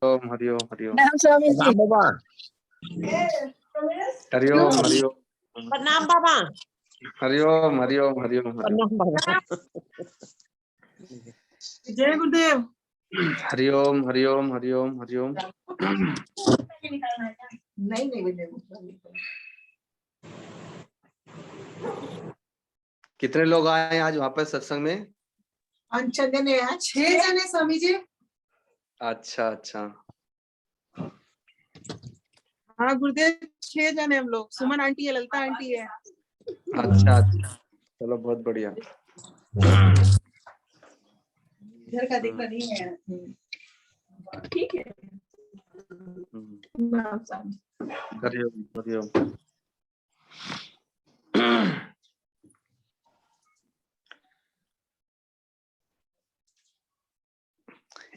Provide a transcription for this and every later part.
ओम हरि ओम हरि ओम प्रणाम स्वामी जी। बाबा हरि ओम हरि ओम प्रणाम बाबा। हरि ओम हरि ओम हरि ओम हरि ओम प्रणाम बाबा। जय गुरुदेव। हरि ओम हरि ओम हरि ओम हरि ओम। कितने लोग आए हैं आज वहां पर सत्संग में? 5 जने हैं। 6 जने स्वामी जी। अच्छा अच्छा, हाँ गुरुदेव, 6 जने हम लोग। सुमन आंटी है, ललिता आंटी है। अच्छा अच्छा, चलो बहुत बढ़िया। इधर का दिखना नहीं है। ठीक है। हरि ओम हरि ओम।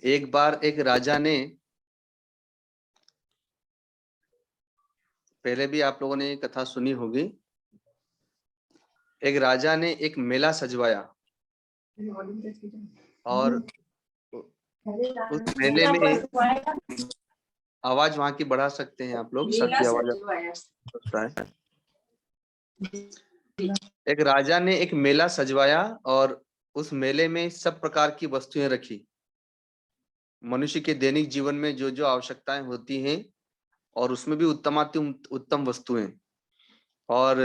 एक बार एक राजा ने, पहले भी आप लोगों ने ये कथा सुनी होगी, एक राजा ने एक मेला सजवाया और उस मेले में आवाज वहां की बढ़ा सकते हैं आप लोग, सबकी आवाज होता है। एक राजा ने एक मेला सजवाया और उस मेले में सब प्रकार की वस्तुएं रखी, मनुष्य के दैनिक जीवन में जो जो आवश्यकताएं होती हैं, और उसमें भी उत्तमाति उत्तम वस्तुएं। और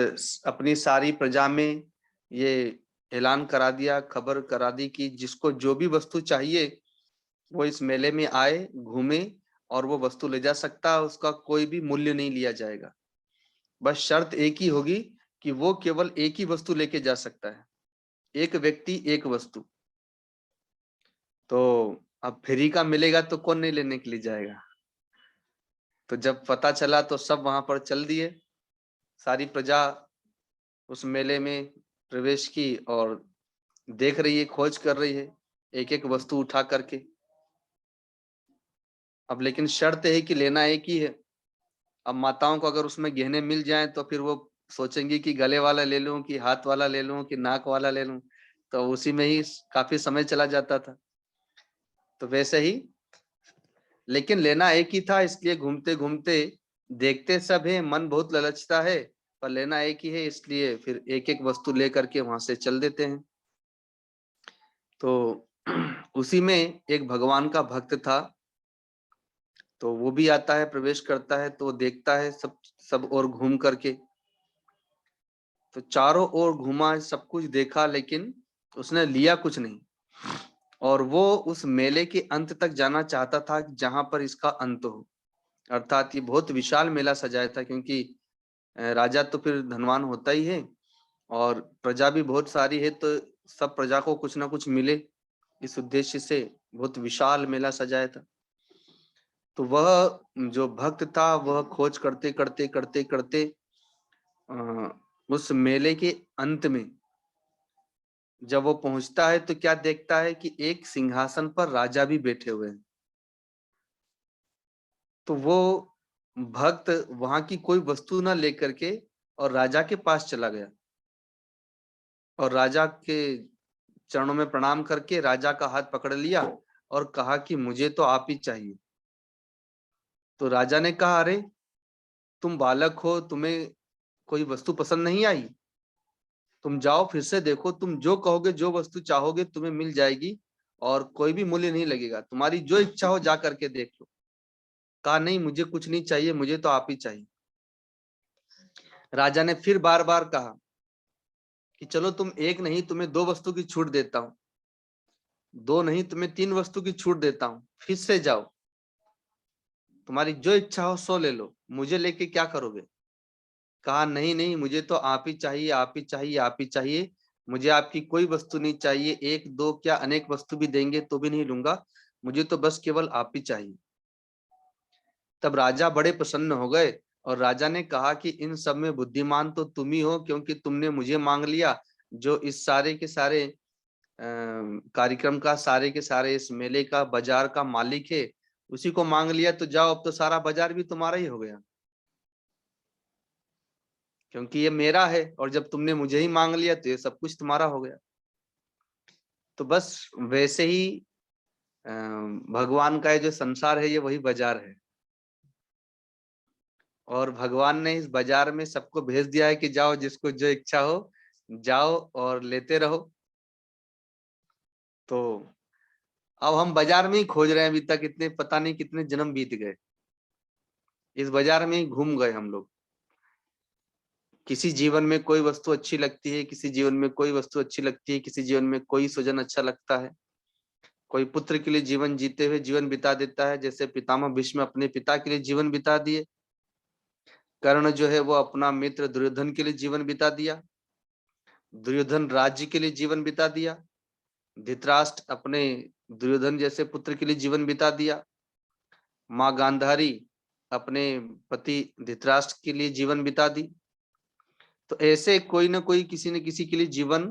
अपनी सारी प्रजा में ये ऐलान करा दिया, खबर करा दी कि जिसको जो भी वस्तु चाहिए वो इस मेले में आए, घूमे और वो वस्तु ले जा सकता है, उसका कोई भी मूल्य नहीं लिया जाएगा। बस शर्त एक ही होगी कि वो केवल एक ही वस्तु लेके जा सकता है, एक व्यक्ति एक वस्तु। तो अब फ्री का मिलेगा तो कौन नहीं लेने के लिए जाएगा। तो जब पता चला तो सब वहां पर चल दिए, सारी प्रजा उस मेले में प्रवेश की और देख रही है, खोज कर रही है एक एक वस्तु उठा करके। अब लेकिन शर्त है कि लेना एक ही है। अब माताओं को अगर उसमें गहने मिल जाएं तो फिर वो सोचेंगी कि गले वाला ले लूं कि हाथ वाला ले लूं कि नाक वाला ले लूं, तो उसी में ही काफी समय चला जाता था। तो वैसे ही, लेकिन लेना एक ही था, इसलिए घूमते घूमते देखते सब है, मन बहुत ललचता है, पर लेना एक ही है, इसलिए फिर एक एक वस्तु लेकर के वहां से चल देते हैं। तो उसी में एक भगवान का भक्त था, तो वो भी आता है, प्रवेश करता है, तो देखता है सब और घूम करके। तो चारों ओर घूमा, सब कुछ देखा, लेकिन उसने लिया कुछ नहीं। और वो उस मेले के अंत तक जाना चाहता था जहां पर इसका अंत हो। अर्थात ये बहुत विशाल मेला सजाया था, क्योंकि राजा तो फिर धनवान होता ही है और प्रजा भी बहुत सारी है, तो सब प्रजा को कुछ ना कुछ मिले, इस उद्देश्य से बहुत विशाल मेला सजाया था। तो वह जो भक्त था वह खोज करते करते करते करते उस मेले के अंत में जब वो पहुंचता है तो क्या देखता है कि एक सिंहासन पर राजा भी बैठे हुए हैं। तो वो भक्त वहां की कोई वस्तु ना लेकर के और राजा के पास चला गया और राजा के चरणों में प्रणाम करके राजा का हाथ पकड़ लिया और कहा कि मुझे तो आप ही चाहिए। तो राजा ने कहा, अरे तुम बालक हो, तुम्हें कोई वस्तु पसंद नहीं आई? तुम जाओ फिर से देखो, तुम जो कहोगे, जो वस्तु चाहोगे तुम्हें मिल जाएगी और कोई भी मूल्य नहीं लगेगा, तुम्हारी जो इच्छा हो जा करके देख लो। कहा, नहीं मुझे कुछ नहीं चाहिए, मुझे तो आप ही चाहिए। राजा ने फिर बार बार कहा कि चलो तुम एक नहीं, तुम्हें 2 वस्तु की छूट देता हूं, 2 नहीं तुम्हें 3 वस्तु की छूट देता हूं, फिर से जाओ, तुम्हारी जो इच्छा हो सो ले लो, मुझे लेके क्या करोगे? कहा, नहीं नहीं, मुझे तो आप ही चाहिए, आप ही चाहिए, आप ही चाहिए, मुझे आपकी कोई वस्तु नहीं चाहिए, 1 2 क्या अनेक वस्तु भी देंगे तो भी नहीं लूंगा, मुझे तो बस केवल आप ही चाहिए। तब राजा बड़े प्रसन्न हो गए और राजा ने कहा कि इन सब में बुद्धिमान तो तुम ही हो, क्योंकि तुमने मुझे मांग लिया, जो इस सारे के सारे कार्यक्रम का, सारे के सारे इस मेले का, बाजार का मालिक है, उसी को मांग लिया, तो जाओ, अब तो सारा बाजार भी तुम्हारा ही हो गया, क्योंकि ये मेरा है, और जब तुमने मुझे ही मांग लिया तो ये सब कुछ तुम्हारा हो गया। तो बस वैसे ही भगवान का ये जो संसार है ये वही बाजार है, और भगवान ने इस बाजार में सबको भेज दिया है कि जाओ, जिसको जो इच्छा हो जाओ और लेते रहो। तो अब हम बाजार में ही खोज रहे हैं, अभी तक इतने पता नहीं कितने जन्म बीत गए, इस बाजार में ही घूम गए हम लोग। किसी जीवन में कोई वस्तु अच्छी लगती है, किसी जीवन में कोई वस्तु अच्छी लगती है, किसी जीवन में कोई स्वजन अच्छा लगता है, कोई पुत्र के लिए जीवन जीते हुए जीवन बिता देता है, जैसे पितामह भीष्म अपने पिता के लिए जीवन बिता दिए। कर्ण जो है वो अपना मित्र दुर्योधन के लिए जीवन बिता दिया, दुर्योधन राज्य के लिए जीवन बिता दिया, धृतराष्ट्र अपने दुर्योधन जैसे पुत्र के लिए जीवन बिता दिया, माँ गांधारी अपने पति धृतराष्ट्र के लिए जीवन बिता दी। तो ऐसे कोई ना कोई किसी न किसी के लिए जीवन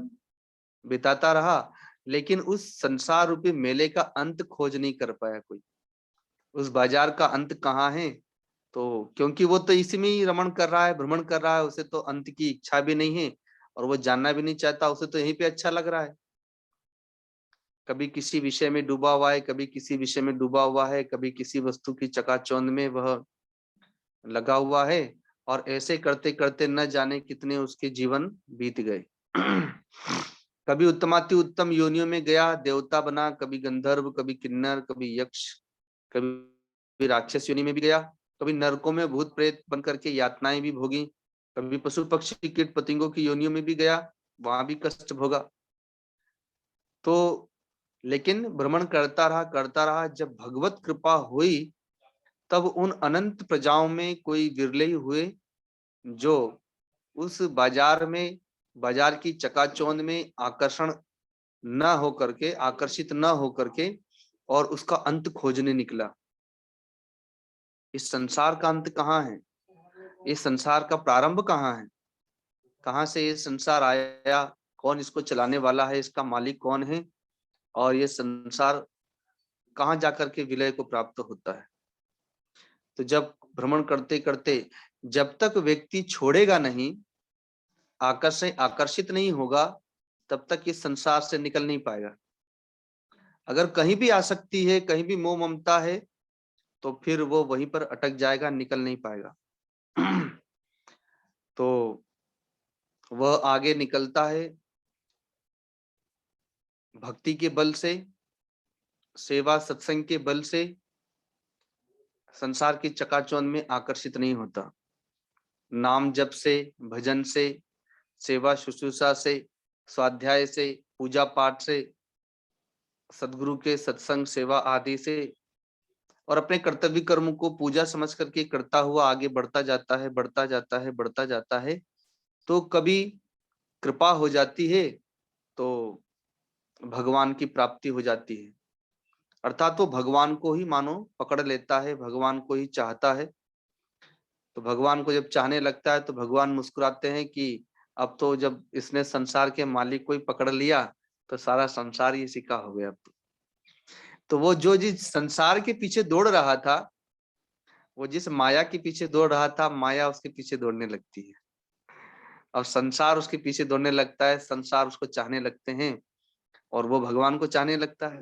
बिताता रहा, लेकिन उस संसार रूपी मेले का अंत खोज नहीं कर पाया कोई। उस बाजार का अंत कहाँ है? तो क्योंकि वो तो इसी में ही रमण कर रहा है, भ्रमण कर रहा है, उसे तो अंत की इच्छा भी नहीं है और वो जानना भी नहीं चाहता, उसे तो यहीं पे अच्छा लग रहा है। कभी किसी विषय में डूबा हुआ है, कभी किसी विषय में डूबा हुआ है, कभी किसी वस्तु की चकाचौंध में वह लगा हुआ है, और ऐसे करते करते न जाने कितने उसके जीवन बीत गए। कभी उत्तमाति उत्तम योनियों में गया, देवता बना, कभी गंधर्व, कभी किन्नर, कभी यक्ष, कभी राक्षस योनि में भी गया, कभी नरकों में भूत प्रेत बन करके यातनाएं भी भोगी, कभी पशु पक्षी कीट पतंगों की योनियों में भी गया, वहां भी कष्ट भोगा। तो लेकिन भ्रमण करता रहा, जब भगवत कृपा हुई तब उन अनंत प्रजाओं में कोई विरले ही हुए जो उस बाजार में, बाजार की चकाचौंध में आकर्षित न हो करके और उसका अंत खोजने निकला। इस संसार का अंत कहाँ है? इस संसार का प्रारंभ कहाँ है? कहाँ से ये संसार आया? कौन इसको चलाने वाला है? इसका मालिक कौन है? और ये संसार कहाँ जाकर के विलय को प्राप्त होता है? तो जब भ्रमण करते करते जब तक व्यक्ति छोड़ेगा नहीं, आकर्षित नहीं होगा, तब तक इस संसार से निकल नहीं पाएगा। अगर कहीं भी आसक्ति है, कहीं भी मोह ममता है, तो फिर वो वहीं पर अटक जाएगा, निकल नहीं पाएगा। तो वह आगे निकलता है भक्ति के बल से, सेवा सत्संग के बल से, संसार की चकाचौंध में आकर्षित नहीं होता। नाम जप से, भजन से, सेवा शुश्रूषा से, स्वाध्याय से, पूजा पाठ से, सदगुरु के सत्संग सेवा आदि से, और अपने कर्तव्य कर्म को पूजा समझ करके करता हुआ आगे बढ़ता जाता है, बढ़ता जाता है, बढ़ता जाता है। तो कभी कृपा हो जाती है तो भगवान की प्राप्ति हो जाती है, अर्थात वो भगवान को ही मानो पकड़ लेता है, भगवान को ही चाहता है। तो भगवान को जब चाहने लगता है तो भगवान मुस्कुराते हैं कि अब तो जब इसने संसार के मालिक को ही पकड़ लिया तो सारा संसार ही इसी का हो गया। अब तो वो जो जिस संसार के पीछे दौड़ रहा था, वो जिस माया के पीछे दौड़ रहा था, माया उसके पीछे दौड़ने लगती है, और संसार उसके पीछे दौड़ने लगता है, संसार उसको चाहने लगते हैं, और वो भगवान को चाहने लगता है।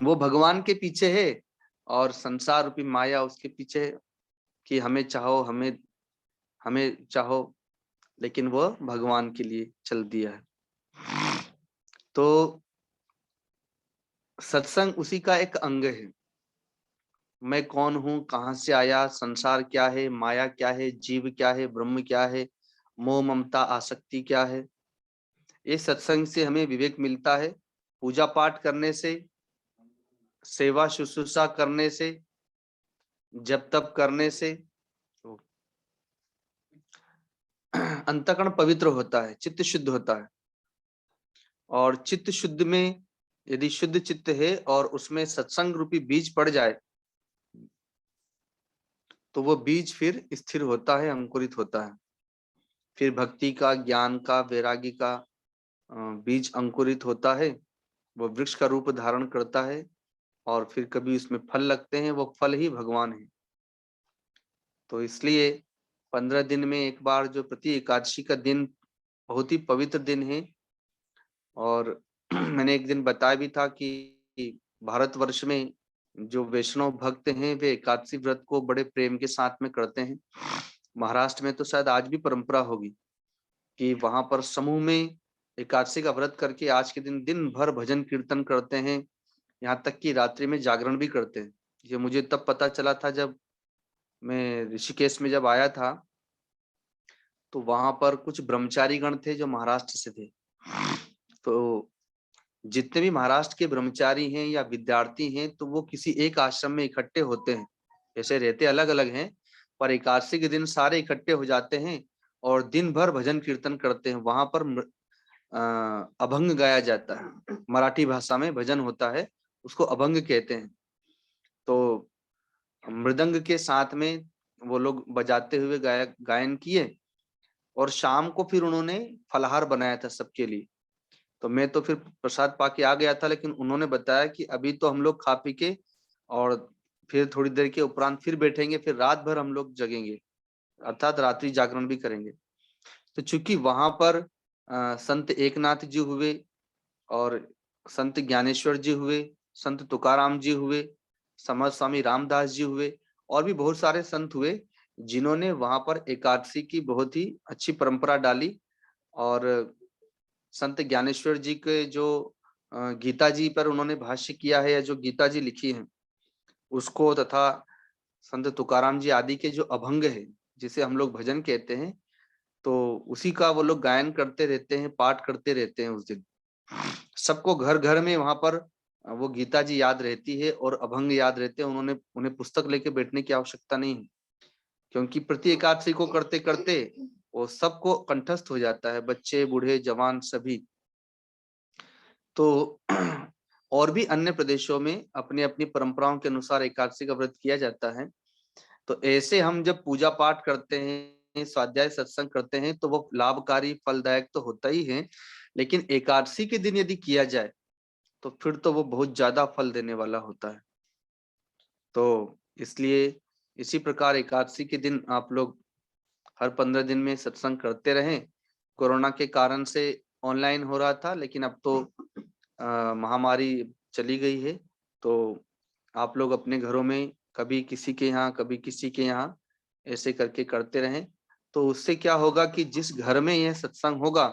वो भगवान के पीछे है और संसार रूपी माया उसके पीछे है कि हमें चाहो, हमें हमें चाहो, लेकिन वो भगवान के लिए चल दिया है। तो सत्संग उसी का एक अंग है। मैं कौन हूँ, कहाँ से आया, संसार क्या है, माया क्या है, जीव क्या है, ब्रह्म क्या है, मोह ममता आसक्ति क्या है, ये सत्संग से हमें विवेक मिलता है। पूजा पाठ करने से, सेवा शुश्रूषा करने से, जप तप करने से अंतःकरण पवित्र होता है, चित्त शुद्ध होता है। और चित्त शुद्ध में यदि शुद्ध चित्त है और उसमें सत्संग रूपी बीज पड़ जाए तो वो बीज फिर स्थिर होता है, अंकुरित होता है। फिर भक्ति का, ज्ञान का, वैरागी का बीज अंकुरित होता है, वो वृक्ष का रूप धारण करता है, और फिर कभी उसमें फल लगते हैं, वो फल ही भगवान है। तो इसलिए 15 दिन में एक बार जो प्रति एकादशी का दिन बहुत ही पवित्र दिन है। और मैंने एक दिन बताया भी था कि भारतवर्ष में जो वैष्णव भक्त हैं वे एकादशी व्रत को बड़े प्रेम के साथ में करते हैं। महाराष्ट्र में तो शायद आज भी परंपरा होगी कि वहां पर समूह में एकादशी का व्रत करके आज के दिन दिन भर भजन कीर्तन करते हैं, यहाँ तक कि रात्रि में जागरण भी करते हैं। ये मुझे तब पता चला था जब मैं ऋषिकेश में जब आया था, तो वहां पर कुछ ब्रह्मचारी गण थे जो महाराष्ट्र से थे। तो जितने भी महाराष्ट्र के ब्रह्मचारी हैं या विद्यार्थी हैं, तो वो किसी एक आश्रम में इकट्ठे होते हैं। ऐसे रहते अलग अलग हैं, पर एकादशी के दिन सारे इकट्ठे हो जाते हैं और दिन भर भजन कीर्तन करते हैं। वहां पर अभंग गाया जाता है, मराठी भाषा में भजन होता है, उसको अभंग कहते हैं। तो मृदंग के साथ में वो लोग बजाते हुए गायन किए और शाम को फिर उन्होंने फलाहार बनाया था सबके लिए। तो मैं तो फिर प्रसाद पाके आ गया था, लेकिन उन्होंने बताया कि अभी तो हम लोग खा पी के और फिर थोड़ी देर के उपरांत फिर बैठेंगे, फिर रात भर हम लोग जगेंगे, अर्थात रात्रि जागरण भी करेंगे। तो चूंकि वहां पर संत एकनाथ जी हुए और संत ज्ञानेश्वर जी हुए, संत तुकाराम जी हुए, समर्थ स्वामी रामदास जी हुए और भी बहुत सारे संत हुए जिन्होंने वहां पर एकादशी की बहुत ही अच्छी परंपरा डाली। और संत ज्ञानेश्वर जी के जो गीता जी पर उन्होंने भाष्य किया है या जो गीता जी लिखी है उसको, तथा संत तुकाराम जी आदि के जो अभंग है जिसे हम लोग भजन कहते हैं, तो उसी का वो लोग गायन करते रहते हैं, पाठ करते रहते हैं। उस दिन सबको घर घर में वहां पर वो गीता जी याद रहती है और अभंग याद रहते हैं। उन्हें पुस्तक लेके बैठने की आवश्यकता नहीं है, क्योंकि प्रति एकादशी को करते करते वो सबको कंठस्थ हो जाता है, बच्चे बूढ़े जवान सभी। तो और भी अन्य प्रदेशों में अपनी अपनी परंपराओं के अनुसार एकादशी का व्रत किया जाता है। तो ऐसे हम जब पूजा पाठ करते हैं, स्वाध्याय सत्संग करते हैं, तो वो लाभकारी फलदायक तो होता ही है, लेकिन एकादशी के दिन यदि किया जाए तो फिर तो वो बहुत ज्यादा फल देने वाला होता है। तो इसलिए इसी प्रकार एकादशी के दिन आप लोग हर 15 दिन में सत्संग करते रहें। कोरोना के कारण से ऑनलाइन हो रहा था, लेकिन अब तो महामारी चली गई है, तो आप लोग अपने घरों में कभी किसी के यहाँ कभी किसी के यहाँ ऐसे करके करते रहें। तो उससे क्या होगा कि जिस घर में यह सत्संग होगा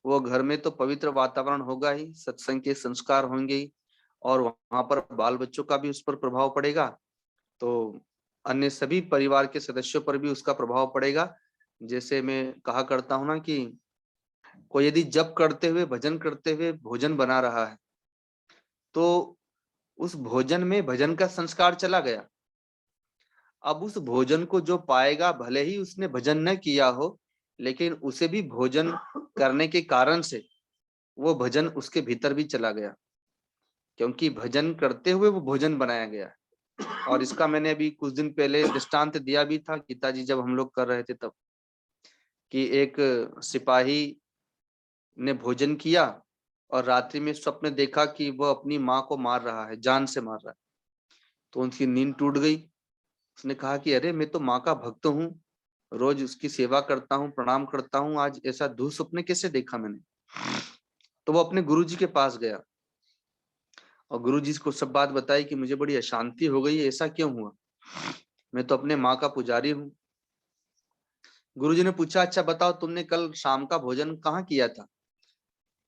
वो घर में तो पवित्र वातावरण होगा ही, सत्संग के संस्कार होंगे ही, और वहां पर बाल बच्चों का भी उस पर प्रभाव पड़ेगा, तो अन्य सभी परिवार के सदस्यों पर भी उसका प्रभाव पड़ेगा। जैसे मैं कहा करता हूँ ना कि कोई यदि जप करते हुए भजन करते हुए भोजन बना रहा है, तो उस भोजन में भजन का संस्कार चला गया। अब उस भोजन को जो पाएगा, भले ही उसने भजन न किया हो, लेकिन उसे भी भोजन करने के कारण से वो भजन उसके भीतर भी चला गया, क्योंकि भजन करते हुए वो भोजन बनाया गया। और इसका मैंने अभी कुछ दिन पहले दृष्टांत दिया भी था, गीताजी जब हम लोग कर रहे थे तब, कि एक सिपाही ने भोजन किया और रात्रि में स्वप्न देखा कि वह अपनी माँ को मार रहा है, जान से मार रहा है। तो उनकी नींद टूट गई। उसने कहा कि अरे मैं तो माँ का भक्त हूँ, रोज उसकी सेवा करता हूँ, प्रणाम करता हूँ, आज ऐसा दुःस्वप्न कैसे देखा मैंने। तो वो अपने गुरुजी के पास गया और गुरुजी को सब बात बताई कि मुझे बड़ी अशांति हो गई, ऐसा क्यों हुआ, मैं तो अपने माँ का पुजारी हूँ। गुरुजी ने पूछा, अच्छा बताओ तुमने कल शाम का भोजन कहाँ किया था।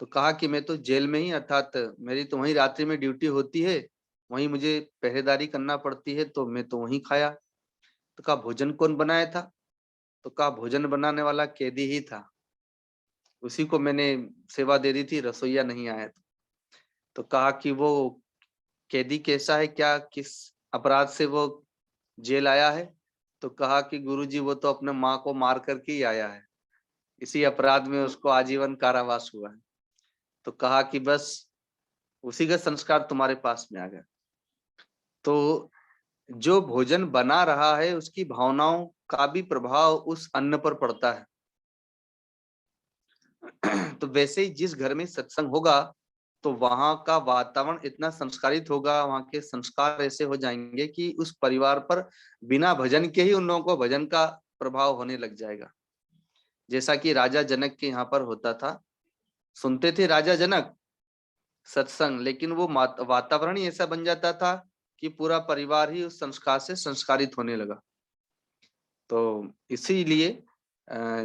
तो कहा कि मैं तो जेल में ही, अर्थात मेरी तो वहीं रात्रि में ड्यूटी होती है, वहीं मुझे पहरेदारी करना पड़ती है, तो मैं तो वहीं खाया। तो कहा भोजन कौन बनाया था। तो कहा भोजन बनाने वाला कैदी ही था, उसी को मैंने सेवा दे दी थी, रसोईया नहीं आया था। तो कहा कि वो कैदी कैसा है, क्या किस अपराध से वो जेल आया है। तो कहा कि गुरुजी वो तो अपने माँ को मार करके ही आया है, इसी अपराध में उसको आजीवन कारावास हुआ है। तो कहा कि बस उसी का संस्कार तुम्हारे पास में आ गया। तो जो भोजन बना रहा है उसकी भावनाओं का भी प्रभाव उस अन्न पर पड़ता है। तो वैसे ही जिस घर में सत्संग होगा तो वहां का वातावरण इतना संस्कारित होगा, वहां के संस्कार ऐसे हो जाएंगे कि उस परिवार पर बिना भजन के ही उन लोगों को भजन का प्रभाव होने लग जाएगा। जैसा कि राजा जनक के यहाँ पर होता था। सुनते थे राजा जनक सत्संग, लेकिन वो वातावरण ही ऐसा बन जाता था कि पूरा परिवार ही उस संस्कार से संस्कारित होने लगा। तो इसीलिए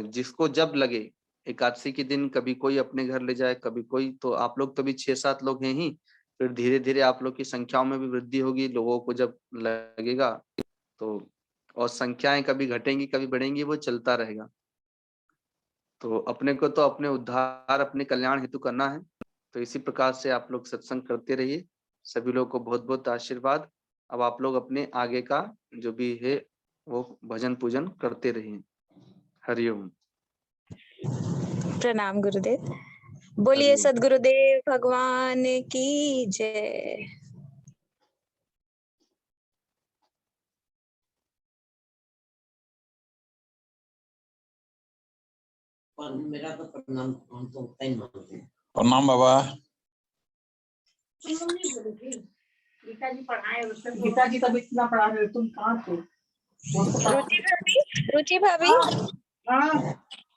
जिसको जब लगे एकादशी के दिन कभी कोई अपने घर ले जाए, कभी कोई, तो आप लोग तो भी 6-7 लोग हैं ही, फिर धीरे-धीरे आप लोग की संख्याओं में भी वृद्धि होगी, लोगों को जब लगेगा तो, और संख्याएँ कभी घटेंगी, कभी बढ़ेंगी, वो चलता रहेगा। तो अपने को तो अपने उद्धार, अपने कल्याण हेतु करना है। तो इसी प्रकार से आप लोग सत्संग करते रहिए। सभी लोगों को बहुत-बहुत आशीर्वाद। अब आप लोग अपने आगे का जो भी है वो भजन पूजन करते रहिए। हरि ओम। प्रणाम गुरुदेव। बोलिए सद्गुरुदेव भगवान की जय। मेरा तो प्रणाम, हम तो उतना ही मानते हैं। प्रणाम बाबा। गीता जी पढ़ाए, गीता जी तब इतना पढ़ा रहे, तुम कहाँ थे? रुचि भाभी हाँ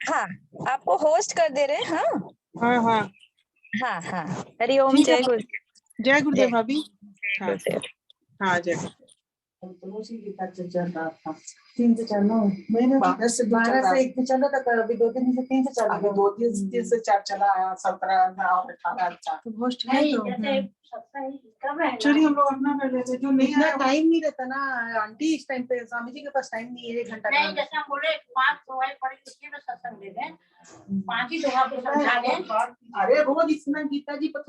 हाँ, आपको होस्ट कर दे रहे हैं। हाँ हाँ हाँ हाँ हाँ। हरि ओम। ठीक है। जय गुरुदेव। जय गुरुदेव भाभी। जय गुरुदेव। हाँ जय। गीता चल रहा था 3 से 4 मैंने 12 से 1 में चला था, अभी 2 दिन से 3 से 4, अभी 2 दिन से 4 चला है, 17 और 18 तो होस्ट है। तो चलिए हम लोग अपना कर लेते, जो नहीं है टाइम नहीं रहता ना आंटी, इस टाइम पे स्वामी जी के पास टाइम नहीं है 1 घंटा का। नहीं, जैसे हम बोले 5 दुआएं पढ़ी, उसकी में सत्संग दे दें, 5 ही दुआ को समझा दें। अरे रोज इतना गीता जी पर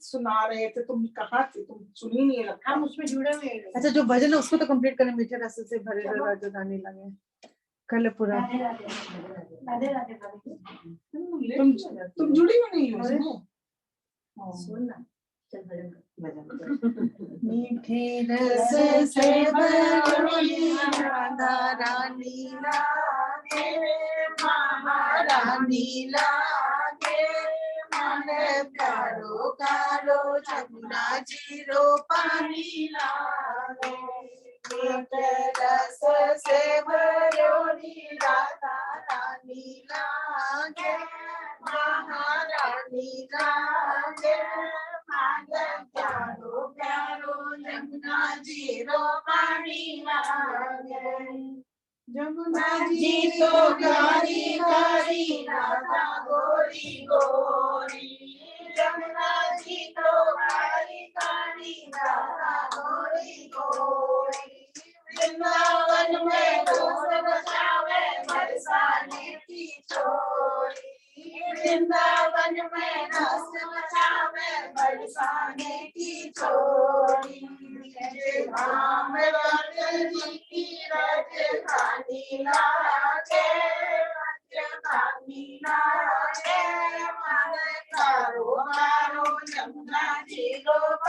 सुना रहे थे, तुम कहाँ थे? तुम सुनी नहीं है? हम उसमें जुड़े हुए हैं। अच्छा, जो भजन है उसको तो कंप्लीट करने, मीठे रस से भरे राजधानी लगे कर ले पूरा। राधे राधे राधे राधे राधे। तुम जुड़ी हुई नहीं हो इसमें? सुनना, चल भजन मीठे रस से भरी राधारानी लागे, महारानी लागे, मन प्यारो कारो जमुना जीरो पानी लागे। मीठे रस से भरी राधारानी लागे, महारानी लागे, प्यारो प्यारो जमुना जीरो पानी लागे। जमुना जी तो गारी गारी, राधा गोरी गोरी, जमुना जी तो गारी गारी, राधा गोरी गोरी। वृंदावन में दोस्त बचावे, बरसाने की चोरी, वृंदावन में दोस्त बचावे, बरसाने की चोरी। राम लाल जी की राजधानी लागे, राजधानी लागे, मन कारो कारो जमुना